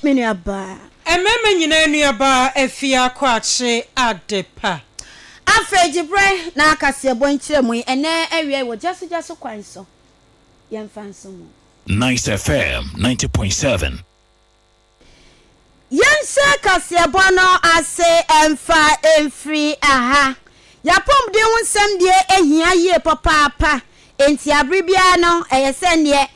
menuaba. Ememe nyina nuaba efia kwache adepa. Afejibre na KASE3BO nkyere mu ene awie wo Gyasogyaso kwan so. Yemfanso mu. Nyce FM 90.7. Yense KASE3BO no ase emfa emfri aha. Yapom de wonsem de ehia ye papa enti abribia no eyese ne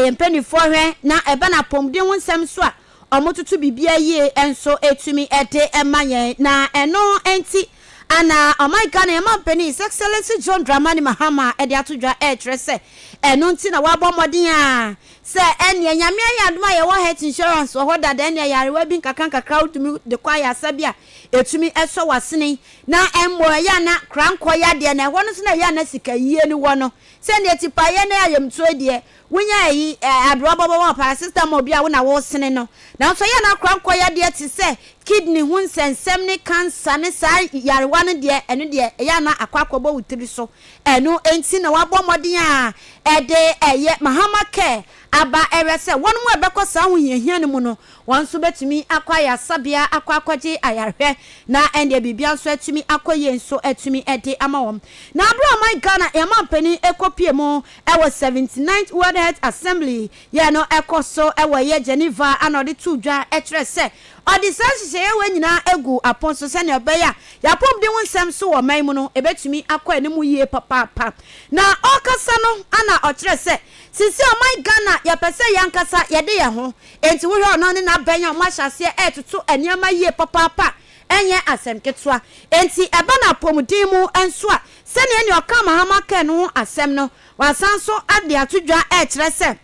yempanifo hwe na eba na pom de wonsem so a omotutu bibia ye enso etumi ede emayen na eno enti ana oh my God na mampeni His Excellency John Dramani Mahama ede atodwa trese eno nti na wabo modin a se ene nyame ayadoma ye wo health insurance wo dada ene yarewa bi nkaka utumi de kwa ya sabia etumi eso wasene na emmo ya na kranko ya de na ho no so na ya na sika yie ni wo no se ne tipa ye na ayemtuo de wonya yi adrobobo pa system obi a wo na wo sene no na so ya na kranko ya de ti se kidney hunsensem ne cancer ne sa yarewa no de eno de ya na akwakobo wutiri so eno enti na wabo modin a ede eye Mahama care aba erese wonu mu ebekọ sa hu yehia ne mu no wonso betumi akwaya sabia akwakoje ayarhwe na ende bibia so atumi akoye nso atumi ede amawom na abro my Ghana emampani ekopie mu ewo 79th World Health Assembly ye no ekoso ewo ye Geneva anode tudwa etrese odisase ye wanyina egu aponso se ne obeya yapom de wonsem so wo man mu no ebetumi akwa ne mu yie papa na okasa no ana otrese sisi o my Ghana ya pese yankasa yede ye ho enti wo hwe ono ne na banya mo ahyase etutu eniama yie papa enye asem ketwa enti eba na pomudin mu enso a se ne ene oka Mahama care no asem no wasanso ade atodwa etrese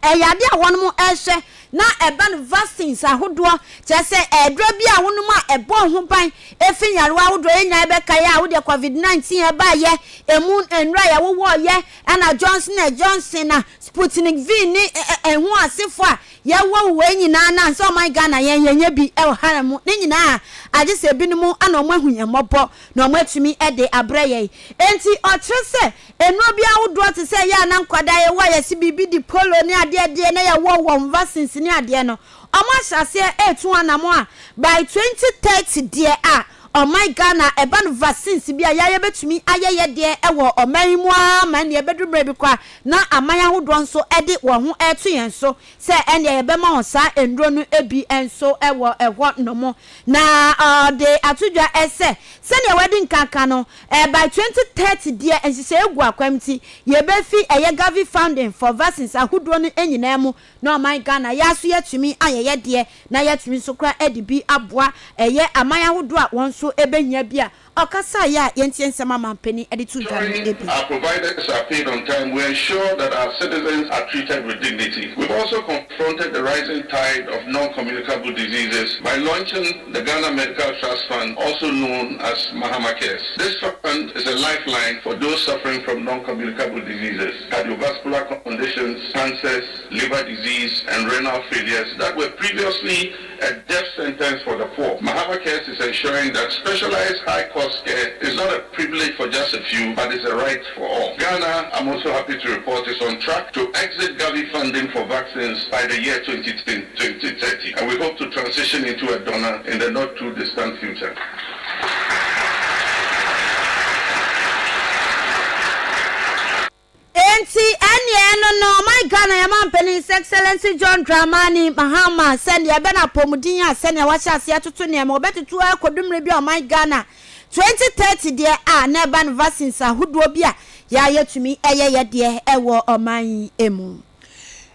eyade a wonmu ehwe na eban vaccines ahodo chese edro bia wonmu a ebo ho ban efinyarwa ahodo enya ebeka ya wo de COVID-19 eba ye emu enra ya wo ye ana Johnson na Sputnik V ni enhu asefo a ye wo nyina na so my Ghana yenye bi e haramu ni nyina age se binumu ana omo ahunyamobọ na omo atumi ede abreye enti otrese enu bia ahodo te se ya na nkwada ye wo ye si bibi di polo ni ade na ya wo vaccines ni ade no omo hyase etu anamo a by 2030 die a oh my Ghana eban vaccines bia ya betumi ayeye de ewo oman mu a man ne bedumre bi kwa na amanya hodo nso ede wo ho etu yen so se ene ye be ma hosa endro no ebi enso ewo eho nomo na de atudwa ese se ne wedding kanka no by 2030 die ensise egu akwamti ye be fi eye Gavi funding for vaccines ahodo no enyina mu na oh my Ghana ya so yetumi ayeye de na yetumi so kra edi bi aboa eye amanya hodo a won ebenya bia okasa ya yentiensema mampeni editu our providers are paid on time. We ensure that our citizens are treated with dignity. We've also confronted the rising tide of non-communicable diseases by launching the Ghana Medical Trust Fund, also known as Mahama Cares. This fund is a lifeline for those suffering from non-communicable diseases, cardiovascular conditions, cancers, liver disease, and renal failures that were previously a death sentence for the poor. Mahama Cares is ensuring that specialized high-cost care is not a privilege for just a few, but is a right for all. Ghana, I'm also happy to report, is on track to exit Gavi funding for vaccines by the year 2030, and we hope to transition into a donor in the not too distant future. Enti ene no my Ghana ya mampeni His Excellency John Dramani Mahama send ya bena pomudin ya send ya wahyase atoto ne ma obetutu akodumre bi o my Ghana 2030 de a na ban vaccines ahodo bi a ya yetumi eye de ewo oman emu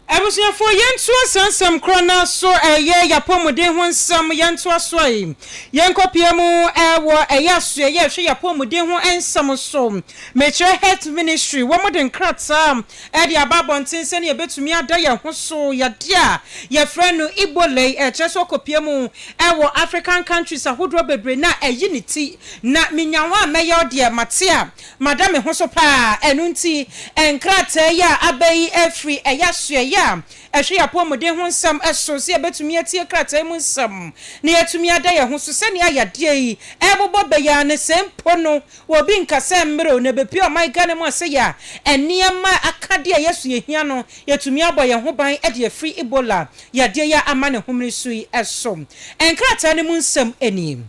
Ebusuafo yentu asansam krona so eye yapomuden ho nsam yentu asoyi yenkopie mu ewo eyaso eye hwe yapomuden ho ensam so Metro Health Ministry wo modern krata e de ababonten se ne betumi ada ye ho so ye dia ye frenu Ibolei cheso kopie mu ewo African countries ahodo bebre na eyiniti na minyanwa meyo de matia madame ho so pa enunti enkrata ya abai efri eyaso eye a ehwe yapomuden ho nsam eso se betumi atie krataa mu nsam na yatumi ada ye ho so se ne ayade yi ebobo beya ne sempo no obi nkasa mmere na bepi o my God mu ase ya eniema akade yesu yehia no yatumi abo ye ho ban e de free Ebola yade ya ama ne homre so yi eso enkrataa ne mu nsam enim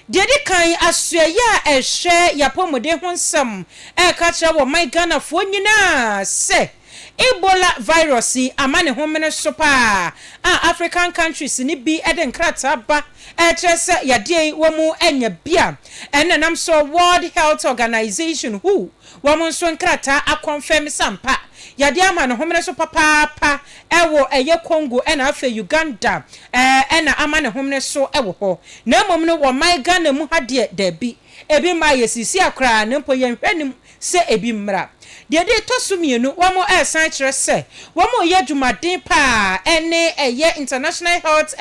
Dedi kan asue ya ehwe yapomuden ho nsam ka kira wo my Ghana fo nyina se Ebola virus amane homene sopa African countries ni bi eden krata ba trese yade wo mu enya bia enenam so World Health Organization who wo mu so krata akonfirm sampa yade amane homene so papa ewo eye Congo ena afa Uganda ena amane homene so ewo ho na mom no wo my Ghana mu hade da bi ebi ma yesisi akra ne mpo yenhwenim se ebi mra Dede tosumienu wamo san kire se wamo ye dwumaden pa ene eye international health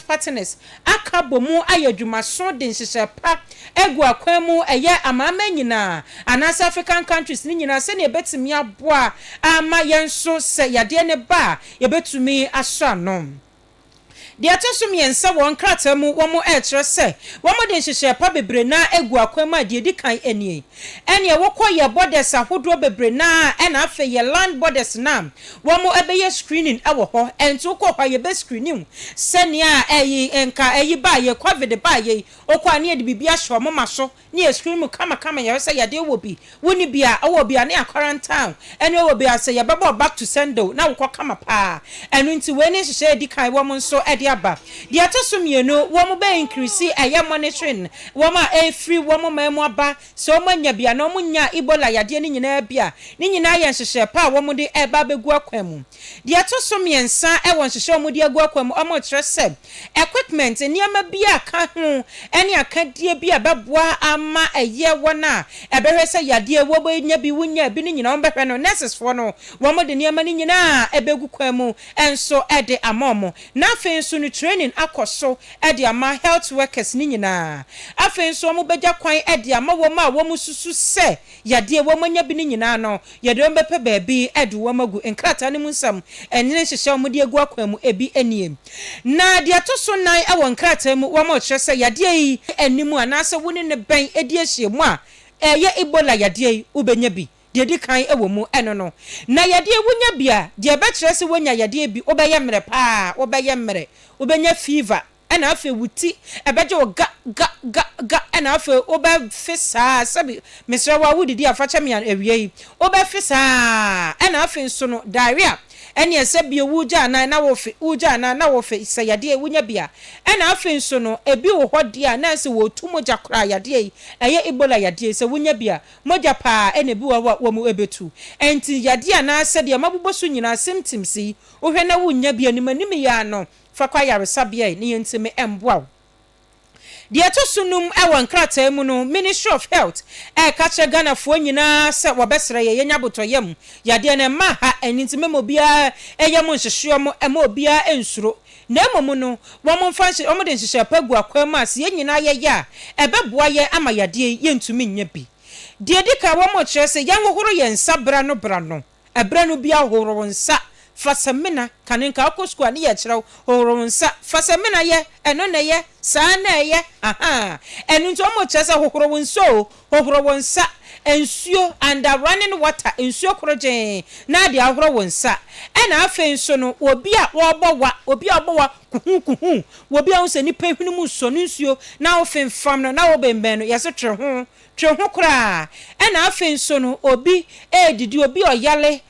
partners akabomu ayedwumaso de nhyehyɛ pa egu akwamu eye amama nyina anasa African countries ni nyina se ne betumi aboa ama yenso se yade ne ba ye betumi aso anom Dia tosum yensa won krata mu womo kire se womo de nhyehyɛ pa bebre na egu akwama de di kan enie wokoye borders ahodo bebre na na afa ye land borders na womo ebeye screening ewo ho ento ko kwa ye be screening senia enka ba ye covid ba ye okwa ne de bibia hwo mo maso ne ye screen mu kama ye se ye de wo bi woni bia owo bia ne quarantine owo bia se ye bebo back to sendo na wo kama pa eno nti we ne nhyehyɛ di kan womo nso aba dia tosumienu womo be increase monitoring woma free womo memu aba so manya bia na omunya Ebola yade ni nyina bia ni nyina ye nhyehyɛ pa womo de eba begu akwam dia tosumiensa won nhyehyɛ womo de agu akwam omo kire se equipment niama bia ka ho ene akadie bia beboa ama wona ebehwe se yade wo bo nya bi wunya bi ni nyina wombehwe no nurses fo no womo de niama ni nyina ebegu kwamu enso ede amomo na fe no training akoso edi ama health workers ni nyina afen so mo beja kwan edi ama wo ma wo mususu se yade wo manya bi ni nyina no yade wo bepe baabi edi wo magu enkrata ne munsam enene hyehye mo de agu akwan mu ebi eniem na de atoso nan e won krata mu wo ma kire se yade yi enimu anase woni ne ben edi ahye mu a eye Ebola yade yi ubenya bi Dedi kan ewo mu eno no na yade wunya bia de be kire se wonya yade bi obeye mre pa obeye mre obenya fever ena afa wuti ebeje wo ga ena afa obe fisa sabi mesra wa wudidi afacha me awie yi obe fisa ena afa nso no diarrhea ene esabi wuja na wo fe sayade wunya bia ena afa nso no ebi wo hode a na se wo tumoja kra yade yi eye Ebola yade se wunya bia moja pa ene bi wo mu ebetu enti yade na se de mabuboso nyina symptoms yi wo hwe na wunya bia ni manimi ya no fakwa yaresabia ni yentime emboa dia to sunum ewon krata mu no Ministry of Health ka che Ghana fo nyina se wobesere ye nyabotoyam yade na ma ha enintime mobia eyam nhyehyeo mo ema obia ensuro na emomu no wo mo mfa o mo de nhyehyeo pagu akwam ase ye nyina ye ya ebeboa ye ama yade ye ntumi nya bi die dika wo mo kire se yan hohoro ye nsabra no bra no ebra no bia hohoro nsa fasamina kanenka akosku ani ye kire hohoro nsa fasamina ye eno na ye sa na ye enu nto mo kire se hohoro nso hohoro nsa ensuo under running water ensuo kroje na de ahoro wonsa ena afen so no obi a obowa kuhu obi a unse ni pehwinu mu so nsuo na ofen fam no na obemben no yese tre ho kra ena afen so no obi edidi obi oyale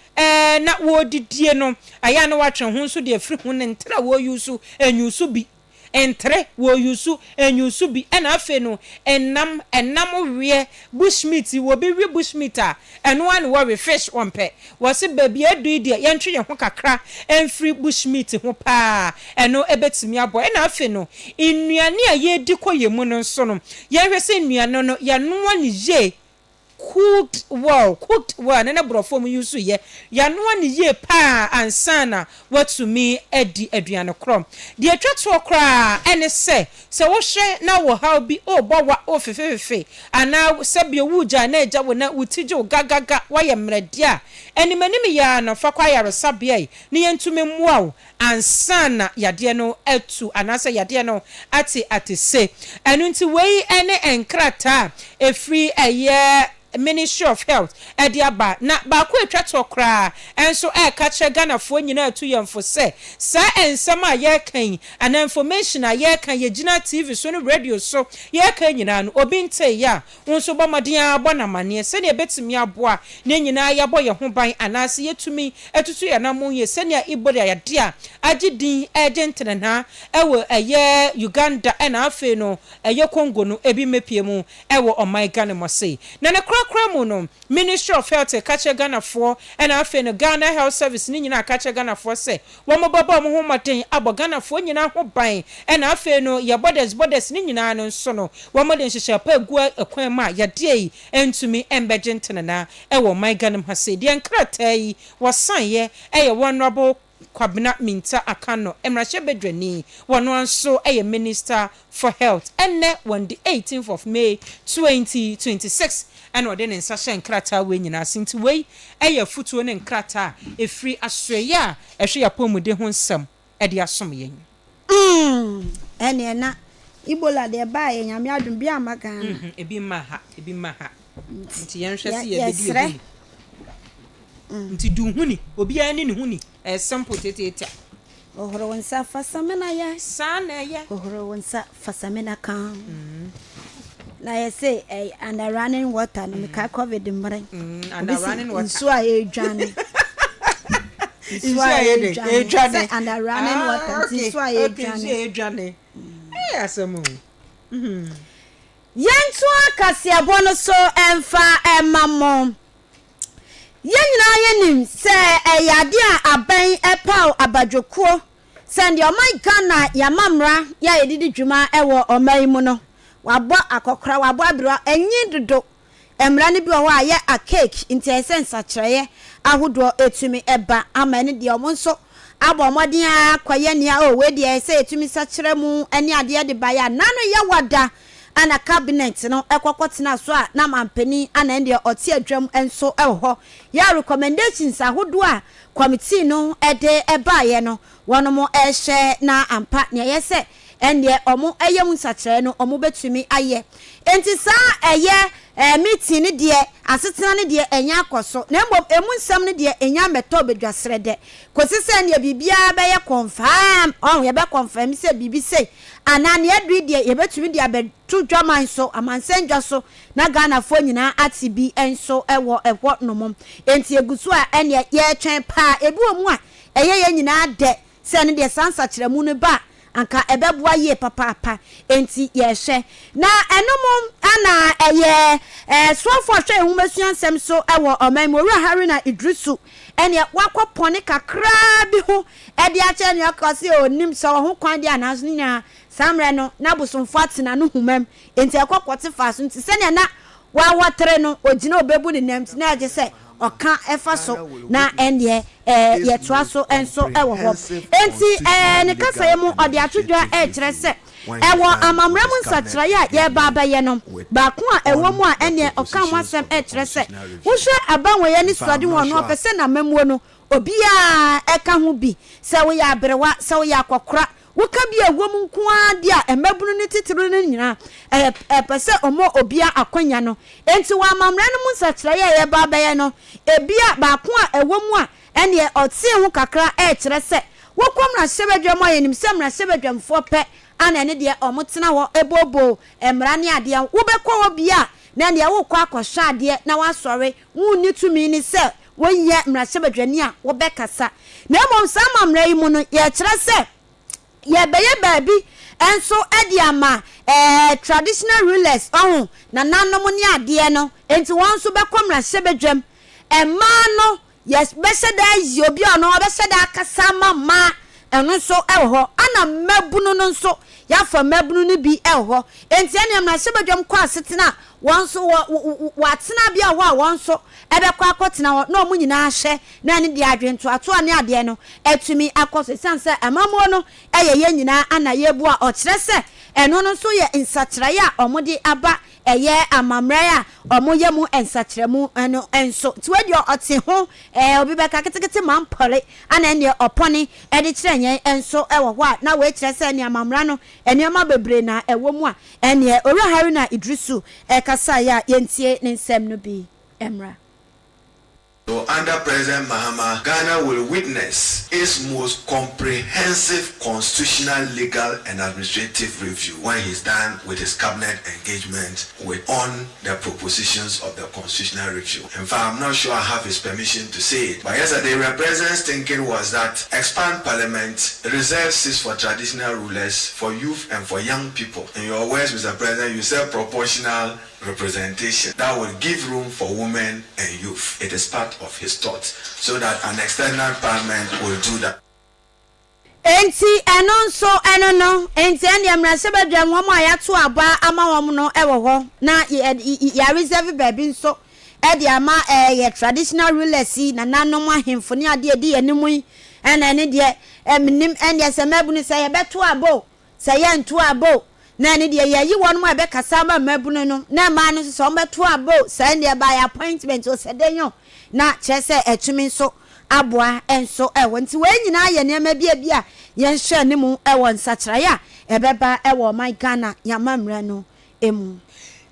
na wo didie no aya no watwe ho so de afri ho ne ntra wo yusu enyusu bi entre wo yusu enyusu bi ena afe no enam wie bushmeat wo bi wi bushmeat a eno an wo fish ompe wo se baby adu de yentwe ye ho kakra enfri bushmeat ho pa eno ebetimi abo ena afe no nnuane a ye di koye mu no nso no ye hwese nnuane no ya no ani je cooked well na brofo mu use ye ya no ani ye pa ansana what me edi aduane krom de atwato kra ene se wo hwe na wo how bi o bowa o fefefe ana sabie wuja na eja wo na utije wo gagaga wa ye mrede a enimani ya na fa kwa yare sabie ne yentume muawo ansana yade no etu anasa yade no ati se enu nti wei ene enkrata efri eye Ministry of Health ediaba na ba ko etwa tokra enso ka che Ghana fo nyina atu yemfo se sa ensem a ye kan an information a ye kan ye gina TV so no radio so ye kan nyina no obi nte ya wonso bomaden abona mane se ne betimi aboa ne nyina ya boye ho ban anase yetumi etutu ya na mo ye se ne ibode ya de a agidin agent na ewo eye Uganda na afe no eye Congo no ebi mepie mu ewo oman Ghana mo se na ne kramo no Ministry of Health kache Ghana for and afe no Ghana Health Service ni nyina kache Ghana for se wo mo baba mo ho maten abo Ghana for nyina ho ban and afe no ya borders ni nyina no so no wo mo den hyehyɛ pa gu akwan ma ya de entumi embegent na ewo my Ghana ha se de nkrata yi wasan ye eye honorable Kwabena Minta Akano Emrashe Bedwani wano anso Minister for Health enne on the 18th of May 2026 and ode ne nsahye nkrata we nyina sinti we futuo ne nkrata efri asreya ehwe yapomude ho nsam ede asom yen ene na ibola de ba ye nyame adum bi amaka ebi ma ha nti yen hwese ye bedi nti du huni obi ani ne huni simple tete ohoro wonsa fasamena ya sana ya ohoro wonsa fasamena kan na ye say and running water no ka covid mbre and running water so aye dwane so aye dwane and running water so aye dwane asemu yentu akasiabo no so emfa emamo yenyina yenim se yade a aban epaw abadwokuo send your my Ghana ya mamra ya yedidi dwuma ewo omai mu no wabo akokora wabo abiro enyi dodo emra ne bi wo aye a cake inti essence akyereye ahodo etumi eba amane de omo nso abomodin akwaye ne a we de ese etumi sakyere mu ene ade de baya nano ye wada ana cabinet no ekokotena so a na mampani ana ende ote adwam enso eho ya recommendations ahodo a committee no ede ebaye no wono mo ehye na ampa ne yese ende omo eyem nsakere no omo betumi aye enti sa eye meeting ne de asetena ne de enya akoso na embom emu nsam ne de enya meto bedwasrede kosise ne bibia be ye confirm ye be confirm se bibi se anane adri de ye betumi de abetu dwaman so amansenjwa so na Ghana fo nyina atibi enso ewo ehwo nomom enti egusu a ene ye twen pa ebi omu a eye ye nyina de se ne de sansa kyeremu ne ba anka ebeboa ye papa enti ye hwe na enomom ana eye swafo hwe humasua nsem so ewo omam owura harina idrisu ene wakopone kakra bi ho ede a che ne akose onim so ho kwan de anaso nya samre no na bosomfo atena no humam enti ekokote faso nti se ne na wa watere no ogina obebu ne nam na age se oka efa so na ende ye toa so enso ewo ho enti ne kasa ye mu ode atodwa kire se ewo amamramu nsakira ye baba ye no ba ko a ewo mu a ene oka mwasem kire se wo hwe abanwe ye ni suade won no opese na mamuo no obi a eka ho bi se wo ya abrewa se wo ya akokora woka bi awom nkoa dia emabunu ne titiro ne nyina pese omo obia akwanya no enti wa amamra no mu nsakira ye baba ye no ebia ba ko a ewom a ene otie ho kakra kire se wokomra sebedwam ayenim semra sebedwamfo pe ana ne de omotena ho ebobo emra ne ade wo bekọ wo bia na ne wo kwa akọhwa ade na wasore wunni tumi ni se wonye mra sebedwani a wo bekasa na emom samamra yi mu no ye kire se ye beye baabi enso edi ama traditional rulers ohun na nanom ne ade no enti won so bekomra sebedwam ema no yes beseda yi obi ono beseda akasa mama eno so ewo ana ana mabunu no nso ya fa mabunu no bi eho enti ene na hyebadwam kwa setena wonso watena bia ho a wonso ebekwa akotena no mu nyina hye na ne de adwento ato ane ade no etumi akoso sanse amamuo no eye nyina ana yebu a okire se eno no so ye nsakyerɛ a omode aba eye amamra a omoye mu ensakyerɛmu eno enso tiwadi ote ho obi beka ketekete mampole ana ne opone ede kyerɛ enso ewo ho a na we kyerɛ se ne amamra no enema bebre na ewo mu a ene owura Haruna Idrisu kasa ya yentie ne nsɛm no bi emra. So under President Mahama, Ghana will witness its most comprehensive constitutional, legal and administrative review when he's done with his cabinet engagement on the propositions of the constitutional review. In fact, I'm not sure I have his permission to say it, but yesterday the President's thinking was that expand Parliament, reserve seats for traditional rulers, for youth and for young people. In your words, Mr. President, you said proportional representation that will give room for women and youth. It is part of his thought, so that an external parliament will do that. Enti enonso enono enti ande amrasebadwa nwom ayato aba ama wom no ewo ho na ya reserve baby nso e de ama ye traditional rulers na nanom ahemfo ne ade edi enimu ena ne de eminim ende semabunu se ye beto abo se ye nto abo na ne de yayi wonmo ebe kasa ma mabunu no na ma no so beto abo se ende by appointment o se denyo na chese etumi nso aboa enso ewo nti we nyina ye nema bia yen hwe ne mu ewo nsakyeraya ebeba ewo my Ghana yamamra no emu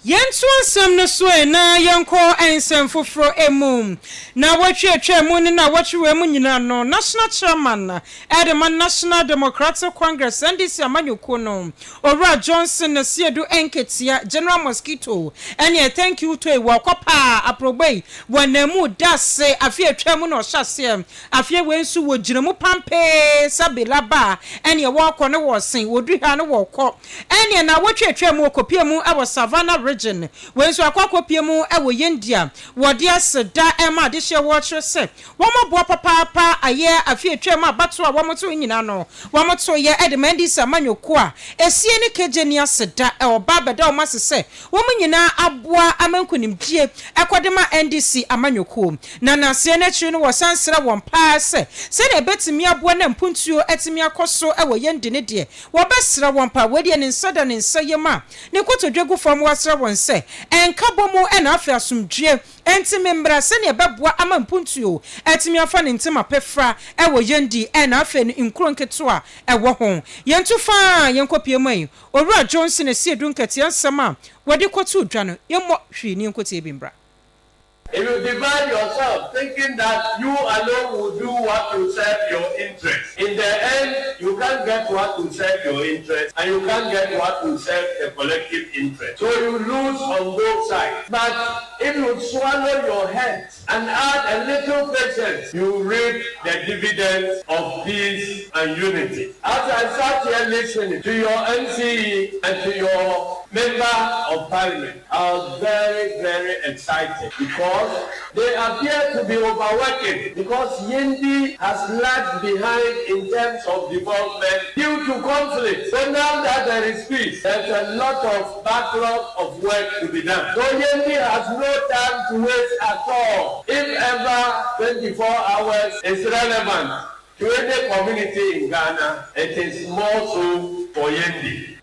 yentu asem no so na yenko ensem foforo emu na watwetwe mu ni na watwe mu nyina no national chairman Edema National Democratic Congress NDC amanyoko no Owura Johnson na siedu enketia General Mosquito ene thank you to wakopa aprobei wanemu dase afie atwa mu no hyase afie wensu wogiremu pampe sabelaba ene wakɔ ne wɔsen woduha ne wɔkɔ ene na watwetwe mu okopie mu awo Savannah region when so akokopie mu ewo yendia wode aseda ema de hye wo kyerɛ se wɔmɔboa papa aye afie atwa mu abato a wɔmɔto nyina no wɔmɔto ye edemandi samanyoko a esie ne kegeni aseda oba beda o masese wɔm nyina aboa amankunimdie ekodema NDC amanyoko na nasie na chi no wɔsansra wɔn paa se na betimi aboa na mpuntuo etimi akoso ewo yende ne de wɔbɛsra wɔn paa wɔde ne nsada ne nsayema ne kotodwagu fam wɔsra wɔn se enkabomu ena afi asumdue entimi mbra se ne beboa ama mpuntuo etimi afa ne ntima pefra ewo yendi ena afi nkuro nketo a ewo ho yentu fa yenkopie mai Owura Johnson esiedu nkete ansama wode kotu dwa no yemmo hwi ni nkote bimbra. If you divide yourself thinking that you alone will do what will serve your interest, in the end, you can't get what will serve your interest and you can't get what will serve the collective interest. So you lose on both sides. But if you swallow your head and add a little patience, you reap the dividends of peace and unity. As I sat here listening to your NCE and to your member of parliament, I was very, very excited because they appear to be overworking because Yendi has lagged behind in terms of development due to conflict. So now that there is peace, there's a lot of backlog of work to be done. So Yendi has no time to waste at all. If ever 24 hours is relevant to any community in Ghana, it is more so for Yendi.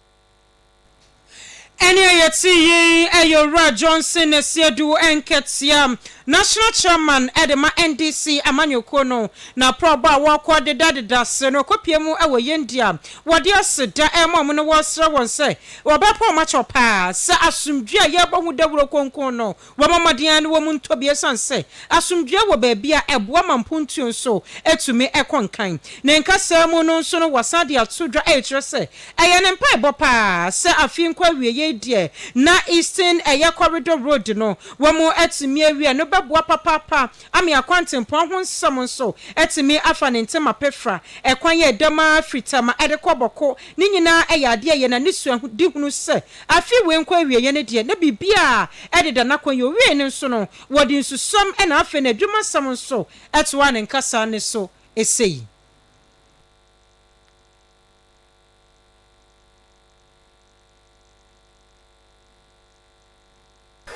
Ene yeti Owura Johnson esiedu enketia National Chairman Edema NDC amanyoko no na proba wakɔ dedadeda se no kopie mu ewo yendia wode aseda emom no wɔsra wɔn se wɔbɛpɔ machopa se asumdua ye bohu dawuro konkon no wɔmamadean no wɔm ntobie sanse asumdua wɔ baabia eboa mampuntuo so etumi ekonkan na nkasa mu no nso no wasade atodwa ekyerɛ se eye ne mpa ebopa se afi nkwa wieye die na Eastern Corridor Road no wɔmo etumi awie no beboa papa ami akwantempon ho nsam nso etimi afa ne ntema pefra ekwan ye dama fritama edekoboko ni nyina eyade ye na nisu di hunu se afi we nkwa awie ye ne de na bibia ededa nakon ye wie ne nso no wodi nsusom na afa na adwuma sam nso etwa ne nkasa ne so esei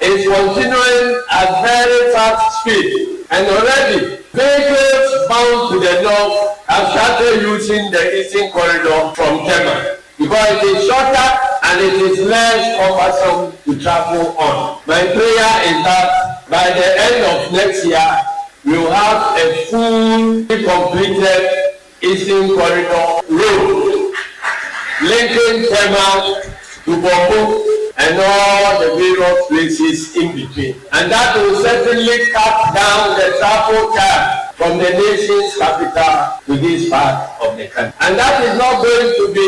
is continuing at very fast speed, and already vehicles bound to the north have started using the eastern corridor from Tema because it is shorter and it is less cumbersome to travel on. My prayer is that by the end of next year, we will have a fully completed eastern corridor road linking Tema to Bobo and all the various places in between. And that will certainly cut down the travel time from the nation's capital to this part of the country. And that is not going to be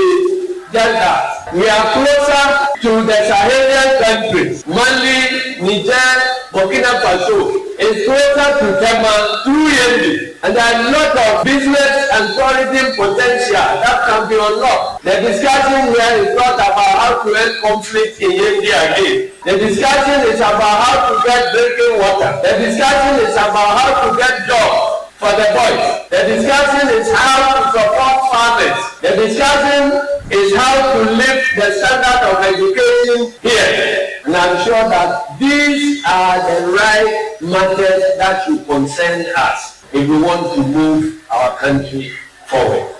just that. We are closer to the Sahelian countries. Mali, Niger, Burkina Faso is closer to Tema through Yendi. And there are a lot of business and tourism potential that can be unlocked. The discussion here is not about how to end conflict in Yendi again. The discussion is about how to get drinking water. The discussion is about how to get jobs for the boys. The discussion is how to support farmers. The discussion is how to lift the standard of education here. And I'm sure that these are the right matters that should concern us if we want to move our country forward.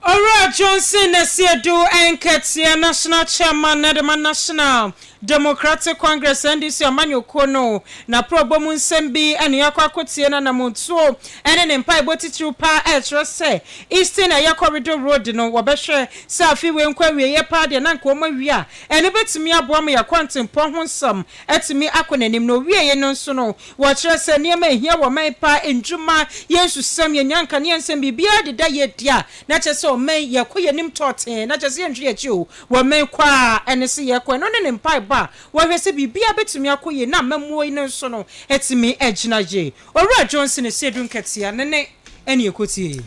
Alright, Johnson, Nesiedu, Enketia, National Chairman, Nedema National Democratic Congress, and this Emmanuel Kono, na Probomun Sembi, and Yakwa Kotiana Namunso, and an empire botitu pa say Eastern Aya Corridor Road, no Wabeshe, Safi, when we a party and Uncle Maria, and a bit to me a bomb ya quantum pohon some, at me acronym no we no sono, watch us and near me here were my pa in Juma, yes, to some young Canadians and be beard the day yet, ya, not just so may ya queer nim tot, not just yet you, were may qua and see ya quan on an empire. Why we say be a bit to me akoye na memo no so no etimi ejina je Ora Johnson is said Katia nene eni ekoti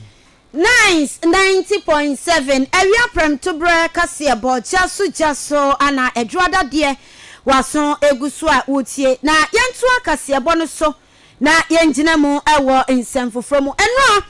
Nyce 90.7 area prem to bre KASE3BO Gyasogyaso ana edroda de wason egusu a utie na yentu KASE3BO no so na yenjina mu ewo nsemfofro mu eno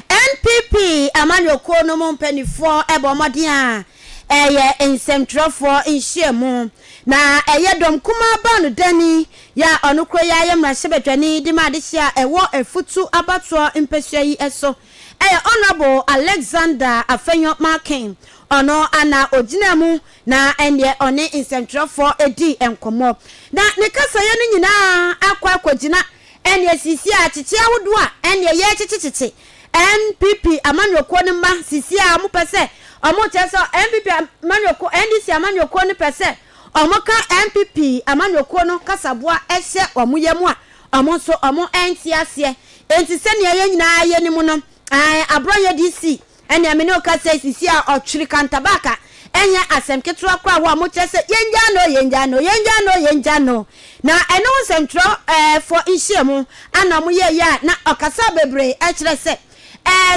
NPP Emmanuel Kono mu mpanifo ebo modin a eye nsemtrofo nhyiemu na eye dom kuma ba no dani ya onukro ya yemrahebetwani di madehia ewo efutu abato mpesua yi eso eye honorable Alexander Afenyo Markin ono ana ojinamu na ende oni nsemtrofo edi enkomo na ne kasa ye no nyina akwakogina ende sisi a chichi awodo a ende ye chichichichi NPP Emmanuel Kono ma sisi a mu pese omo cheso NPP Emmanuel Kono NDC Emmanuel Kono pese omoka NPP Emmanuel Kono kasaboa ehye omuyemu a omo so omo entiase enti se ne ye nyina ye ni mu no abroye DC ene amene o kasa sisi a otwiri kantabaka enya asem ketro akwa ho omo chese yenjano na eno nsentro for nhyiemu ana mo ye ya na okasa bebre ekire se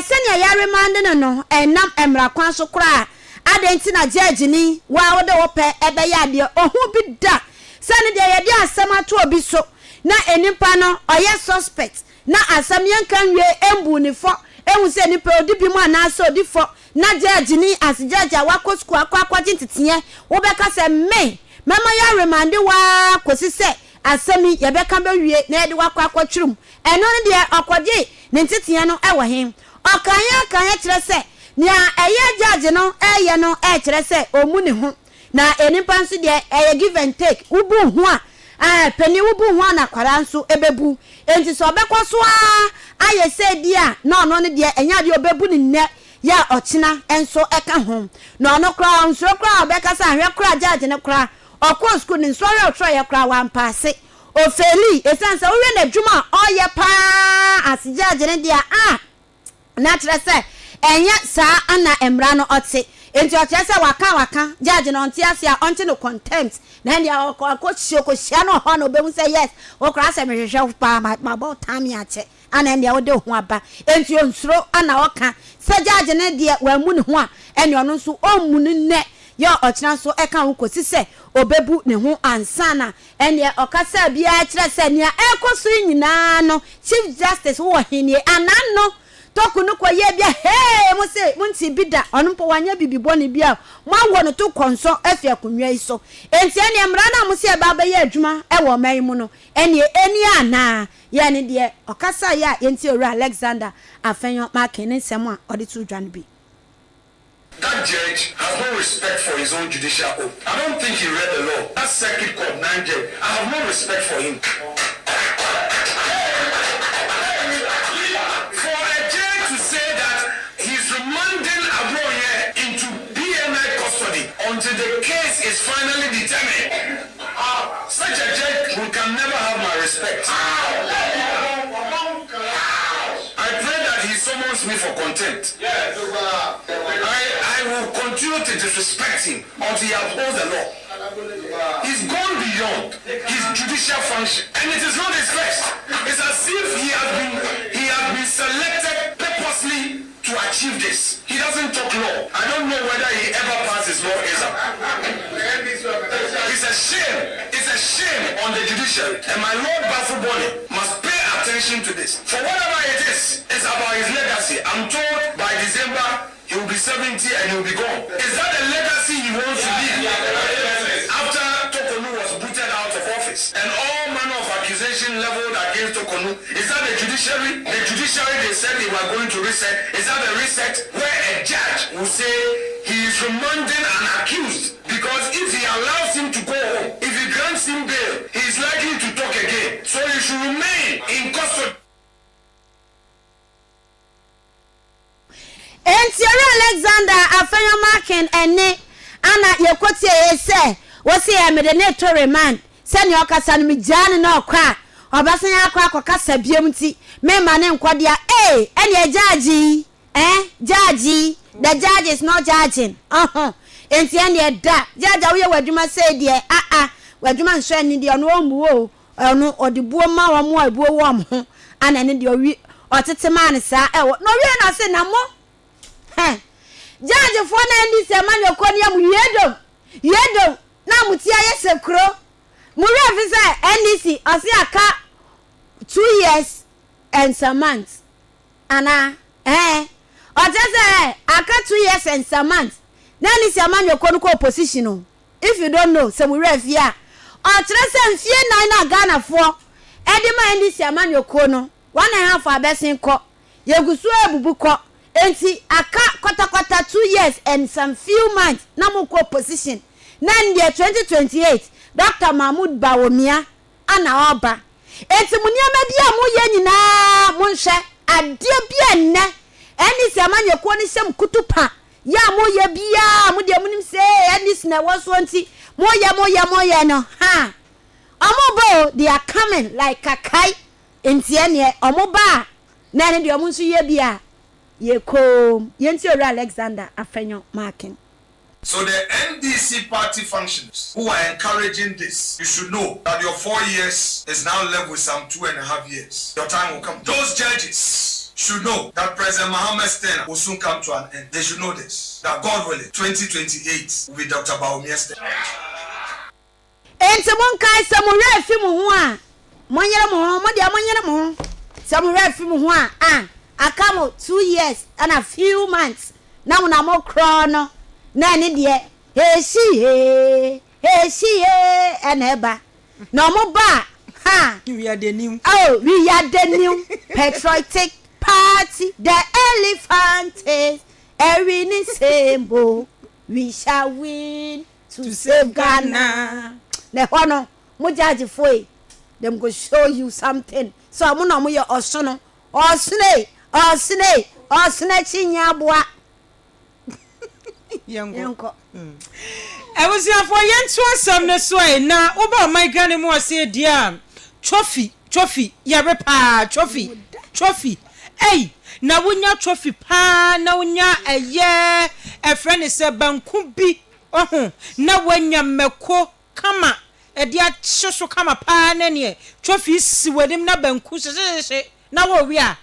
senya yare mande no enam emra kwan so kra adenti na judge ni wa wode wo pe ebe ya de ohun bi da sene de ye de asem ato obi so na enipa no oye suspect na asem yankan we embu ni fo ehun se ni pe odi bi mu ana so odi fo na judge ni as judge wa school akwa jintitiye wo be ka se me mama yare mande wa kosi se asemi ye be ka be wie na de wa akwa twirum eno ne de akwaje ne ntitiye no ewo him okanya kire se nia eye judge no eye no kire se omu ne ho na enipa nso de eye give and take ubu ho a peni ubu ho na kwara nso ebebu enti so obekwaso aye se di a na ono ne de enya de obebu ne nne ya ochina enso eka ho na ono kra nso kra obeka sa hwe kra judge ne kra okọ school ne nso re otro ye kra wan pass ofeli esanse wo we na dwuma oye pa as judge ne de a na trese enya sa ana emra no ote enti o trese waka judge no ntia ase onte no contempt na ndia akọ no ho no be mu say yes o kra se me hwehwe pa ma bo time ache ana ndia wo de ho aba enti onsuro ana oka se judge ne de wa mu ne ho a ene ono nso omu ne ne yo ochina so eka ho kosi se obebu ne ho ansana ene okasa bia kire se ne ekoso nyina no chief justice wo henie anano toku no koye bia hey mo se mo nti bi da ono mpo wanya bibibɔ ne bia mo awo no to konso afi akonwa yi so enti ene mra na mo se ba ba ye adwuma e wo man mu no ene ana ye ne de okasa ya enti owura Alexander afenyo makene nsem a ode to dwan bi. That judge has no respect for his own judicial oath. I don't think he read the law. That circuit court 9 judge, I have no respect for him. For a judge to say that he's remanding Abroye into BMI custody until the case is finally determined, such a judge can never have my respect. I pray that he summons me for contempt. I will continue to disrespect him until he upholds the law. He's gone beyond his judicial function, and it is not his first. It's as if he has been selected purposely to achieve this. He doesn't talk law. I don't know whether he ever passed his law exam. It's a shame. It's a shame on the judiciary, and my Lord Bafuboni must pay attention to this. For whatever it is, it's about his legacy. I'm told by December he will be 70 and he will be gone. Is that the legacy he wants to leave? After Tokonu was booted out of office and all manner of accusation leveled against Tokonu, is that the judiciary? The judiciary they said they were going to reset. Is that the reset where a judge will say he is remanding an accused? Because if he allows him to go home, if he grants him bail, he is likely to talk again. So he should remain in custody. Entiara Alexander afenyo marking ene ana yekotie ye se wo se ya me de ne to remand se ne okasa no migane na okwa obasan ya akwa kasa biem ti me ma ne nkwadea ene judge judge the judge is not judging enti ene da judge wo ye wadwuma se de wadwuma nso ene de ono omu o ono odibuo ma wo mo abuo wo mo ana ene de owi otete man sa no wi na se na mo judge for na ndi se man yokoni am yedo na mutia yese kro muri officer NDC osi aka 2 years and some months ana aka 2 years and some months na ni se man yokoni ko opposition if you don't know se muri afia o kire se mfie nan na Ghana for edima NDC man yokono 1.5 abesin ko yegusu ebubu ko enti aka kwata 2 years and some few months na moko position na ndie 2028 Dr. Mahmoud Bawumia ana oba enti muniama bia mo ye nyina mo nhwe ade bia nne eni se amanye ko ni sem kutupa ya mo ye bia mo de munim se eni se na woso nti mo ye no omobo they are coming like kakai enti ene omoba na ne de omunsu ye bia Yenti Alexander afenyo marking. So the NDC party functionaries who are encouraging this, you should know that your 4 years is now left with some 2.5 years. Your time will come. Those judges should know that President Mohammed Stena will soon come to an end. They should know this. That God willing, 2028 will be Dr. Bawumia Stena. Enti monkai samure fi mu ho a monyere mo ho mo dia monyere mo ho samure fi mu ho a akamo 2 years and a few months na una mo krono na ni de he eneba no mo ba we are the new patriotic party the elephant is every Nyce we shall win to save Ghana the hono mo judge foi them go show you something so mo no mo ye osono Osne chinyabwa yanko was for yentu asam ne so na oba my gane mo ase dia trophy ya repa trophy na wonya trophy pa na wonya e friend se banku bi na wonya meko kama e dia hyeso kama pa na ne trophy si wadim na banku se na wo wi a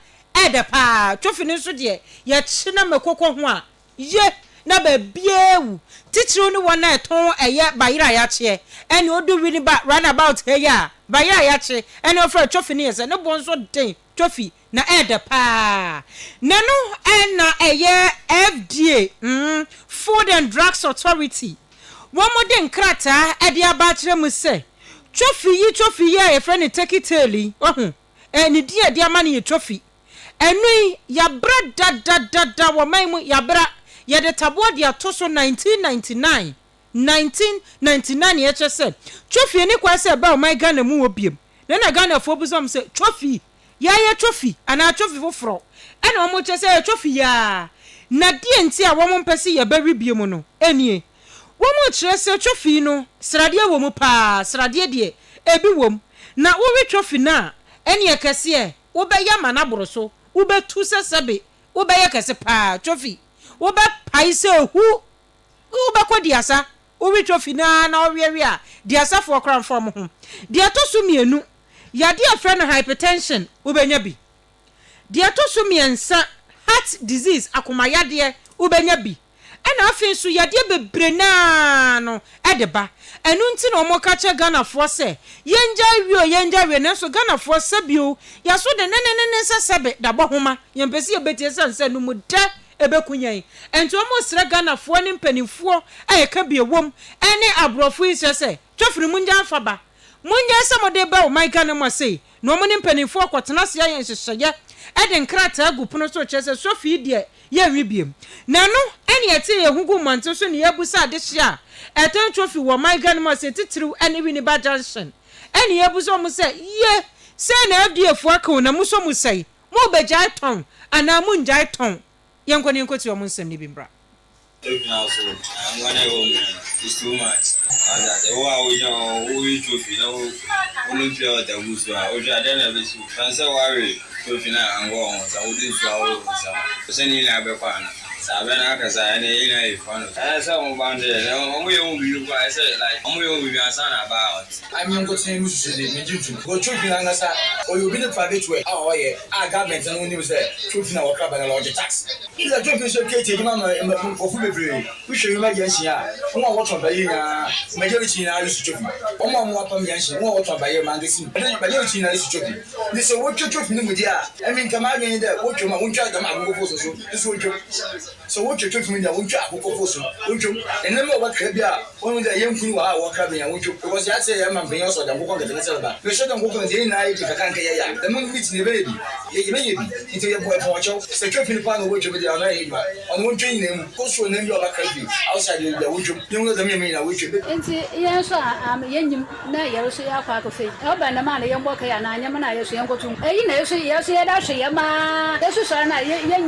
ede pa trophy ni so de ya chi na mekoko ho a ye na ba biewu titiri ni wona eton eye bayira ya che ene odu wini ba run about here ya bayira ya che ene ofra trophy ni yese ne bon so den trophy na ede pa na no na eye FDA Food and Drugs Authority one more den krata ede abachire mu se trophy ya e friend take it early eni dia dia ma ne trophy enu ya bra da wo man mu ya bra ya de tabo dia to so 1999 ye chese trophy ni kwa se ba o man Ghana mu obiem na Ghana fo buzom se trophy ya trophy ana trophy foforo ena omo chese trophy ya na die nti a wo mo mpese ya ba ribiem no enie wo mo chese trophy no srade wo mu pa srade de ebi wom na wo wi trophy na enie kase wo be ya mana boroso wo be tu sesebe wo be ya kase pa trophy wo be pai se hu wo be kwadiasa wo wi trophy na wo wi a diasa fo kran from ho dia to so mienu ya dia friend hypertension wo be nya bi dia to so miensa heart disease akomaya de wo be nya bi ena afin so ya dia bebre na no edeba enu nti na omo ka che Ghana fo se yenja wi na so Ghana fo se bio ya so de ne sebe da bohoma yempesi ebetie sanse no mu da ebekunyan enti omo sre Ghana fo ne mpanifo ayeka bie wom ene abrofo ise se twofiri munja afaba munja se mode ba o man Ghana mo se no omo ne mpanifo kwotena se ayen hyehyeye eden krata agupuno so chese so fi de ye wibiem na no ene ete ye hugu manto so ne yebusa de hia eten trophy wo man Ghana mo se titiriw ene wi ni ba junction ene yebusa mo se ye se na FDA fo aka na muso mo sei mo begya ton ana mu njai ton yenko ni nkoti o mo nsem ni bimbra I'm gonna go, man. It's too much. We trophy now. Olympia the Wusa. I don't know. Fancy worry. Trophy now. I'm going. I wouldn't swallow. Send in a bepan. Sabana Casa and a fun. I saw one bound there. We won't be I said, like, we won't be a son about. I'm going to say, Mr. Go trophy on us, or you'll be the private way. Oh, yeah. I got me and when you said, trophy now, club and a large tax. It's a trophy, so Katie, Mamma, for food. We should imagine, one watch on by majority in Irish trophy. One more from Yancy, one watch on by your magazine, majority in Irish trophy. This is what you trophy, I mean, come out in there, what you won't try the man who goes so. This will you. So what you trophy, I won't try who goes so. Won't you? And then what could be when the young crew are walking, and you because I say I'm being also the walk on the Venezuela. You shouldn't walk on the night if I can't get the moon meets the baby. You may be into your boy for watch out. The trophy plan of which you will be on one train name, goes to a name of a country outside the wood. You know the meaning of which you. Yes, I'm young. Now you see how far to say. Oh, by the man, a young worker, and I am an Irish young to. You know, see, yes, I say, ma. This is an young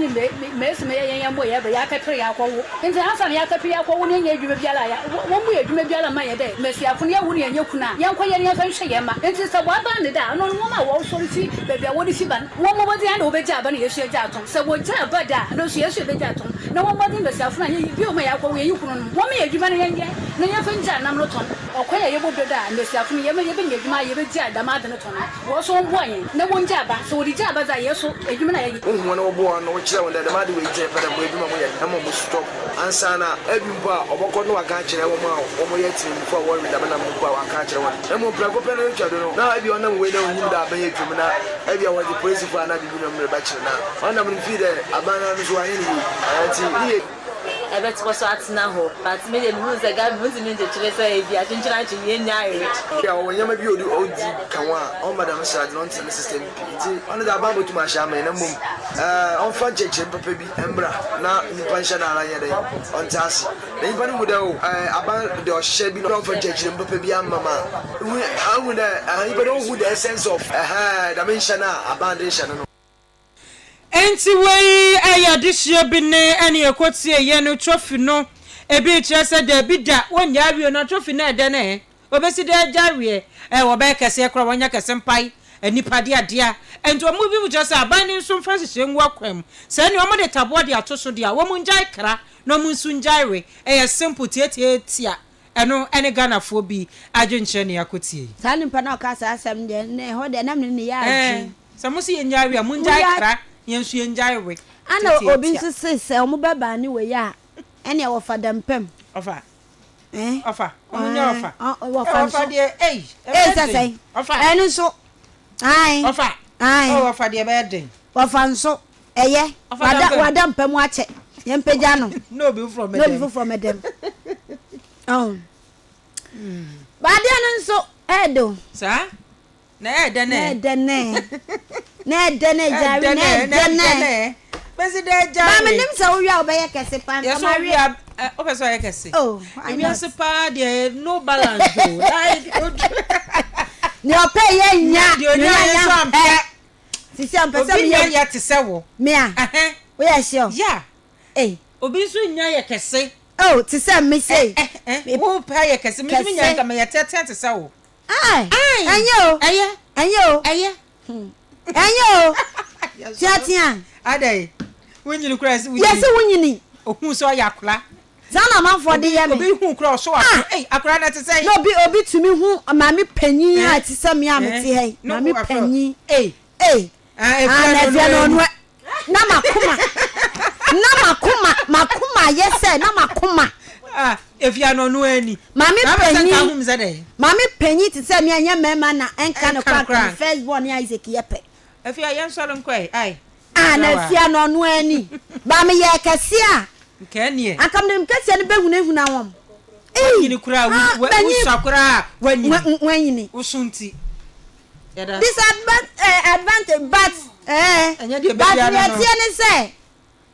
miss me a young boy, every Yakapria. In the house of Yakapria, when you may be a liar. One way you may be a my day. Messi Apunia, and Yokuna, young Koyan, and Shayama. It is a one band down on one hour, so see, baby, what is he ban? One more the end of a job, and you see a jaton. So what job, but that, no, she has a jaton. No one was in the self, and you may have you can. One minute, you may get no friend, I'm not on. Or quite able to die, and the self, you may get my jet, the mother. Was on one, no one job, so the job as I also, a human. One or one, or child that the mother will get, but I'm almost stop. And Sana, every bar of Okono, I can't tell you, or yet for one with the man of our catcher. I'm more proper than each other. Now, if you are not waiting on you, that may have come out. If you want the praise for another bachelor now. I'm going to feed a banana to any. I bet was at now, but made a news a guy wasn't in the Chile, I think I should be in Nyce. Yeah, when you may be OG, Kawa, oh, Madame Sad nonsense system. Only the Bible to my shaman and moon. On French, Papi, Embra, now in Panshana on Tassi. Anybody would know about the shabby non for Judge and Papi and Mamma. I would, anybody who the sense of a dimension, abandonation. Enti wey aya dihye bine ene ekotie ye no trophy no ebi chese de bida wonya awie no trophy na ede na obesi de jawie wo be kese kro wonya kese mpai enipa de adea enti omo bi bu chese aban ni nso mfa hye nwa kwam se ne omo de tabo de atoso de a wo mu njai kra no mu nsu njaiwe simple tietia eno ene Ghana fo bi adwenche ne yakotie sani mpa na okasa asem de ne ho de nam ne ya adwen samusi ye njaiwe a mu njai kra yensu yenjaiwe ana obi nso se omo baba ni we ya ene wo fada mpem ofa omunya ofa ofa de say ofa ene so ai ofa ai ofa de be den Wafanso eye wada mpemu ache yempeja no no be from them oh badia no nso edo sa na edene jari president jari ba menim se wo wi obeye kese pan kamari opeso ye kese oh emi asepa de no balance o ni ope ye nya sisi ampesa mi ya tisewo me a we ya sure yeah obi so nya ye kese oh tise me say wo pa ye kese me nya nka me ya tete tisewo anyo tiatia adai wonyini kura si yes wonyini ohun so ya kula zana manfo de ye me obi hu kura so akura na tese no obi tumi hu mami panyin a tise me amete he mami panyin na makuma yese na makuma efia no no ani mami panyin tise me anya mema na enka no kwa first born ya Isaac yepe efia yen solo nkoi na efia no ani ba me ye kase a nkanie akam dem kase ne behunu na wom nyini kura usakura wanyini usunti disadvantage but but we tie say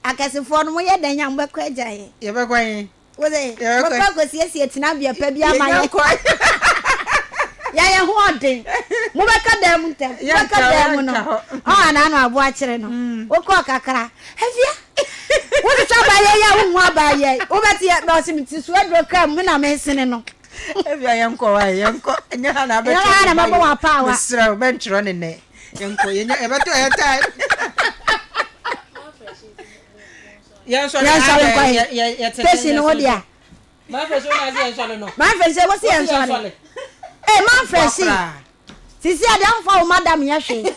akasefo no ye dan yam be kwa ajaye ye be kwan wose papa ko siesie tina bia pa bia maye ya ho odin mo be ka dem ntem be ka dem no na no abo a kire no wo ko kakra havia wo ti cha ba ye ya wo ho ba ye wo be ti do simiti so adro kam me na me sene no havia yanko wa yanko nya na be na ma bo wa pa wa misra be ntro ne yanko ye nya e be to e time ya so ya tesi no dia ma fresh na zi enso no ma fresh wo si enso le ma fresh sisi ade anfa o madam ya hwe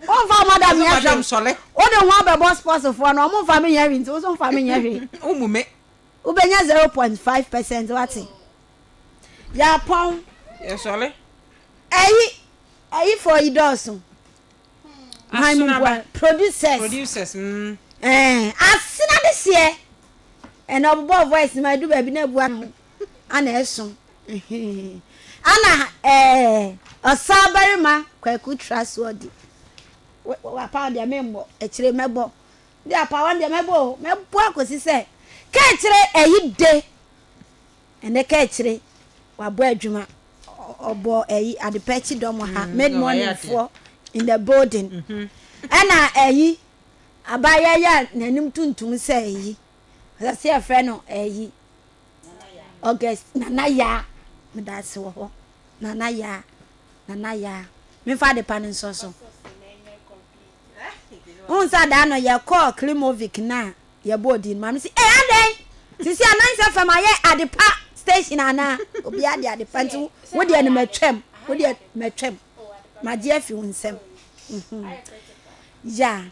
o fa madam ya hwe sole o de ho be boss sports for no mo fa me ya hwe nti o so fa me ya hwe umume u benya 0.5% wati ya pon ya sole ayi for idosun producers asina this year and obo voice my do baby na bua no ana esun ana osabari ma kwaku trustworthy wa pa dia membo e kire mebo dia pa wan dia mebo akosi se ka kire eyi de ene ka kire wa bo adwuma obo eyi adepechi dom ha made money for in the building ana eyi abaya ya nanim tuntum se eyi se e fe no eyi August nana ya me da se wo nana ya me fa de pan so on sa da no ya call Klimovic na ya body ma me si aden sisi Nyce FM aye adepa station ana obi adepa nti wo de ne matwam ma je afi unsem ja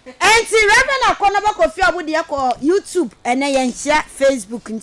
enti Reverend Akono ba Kofi Abude ko YouTube ene ye nhia Facebook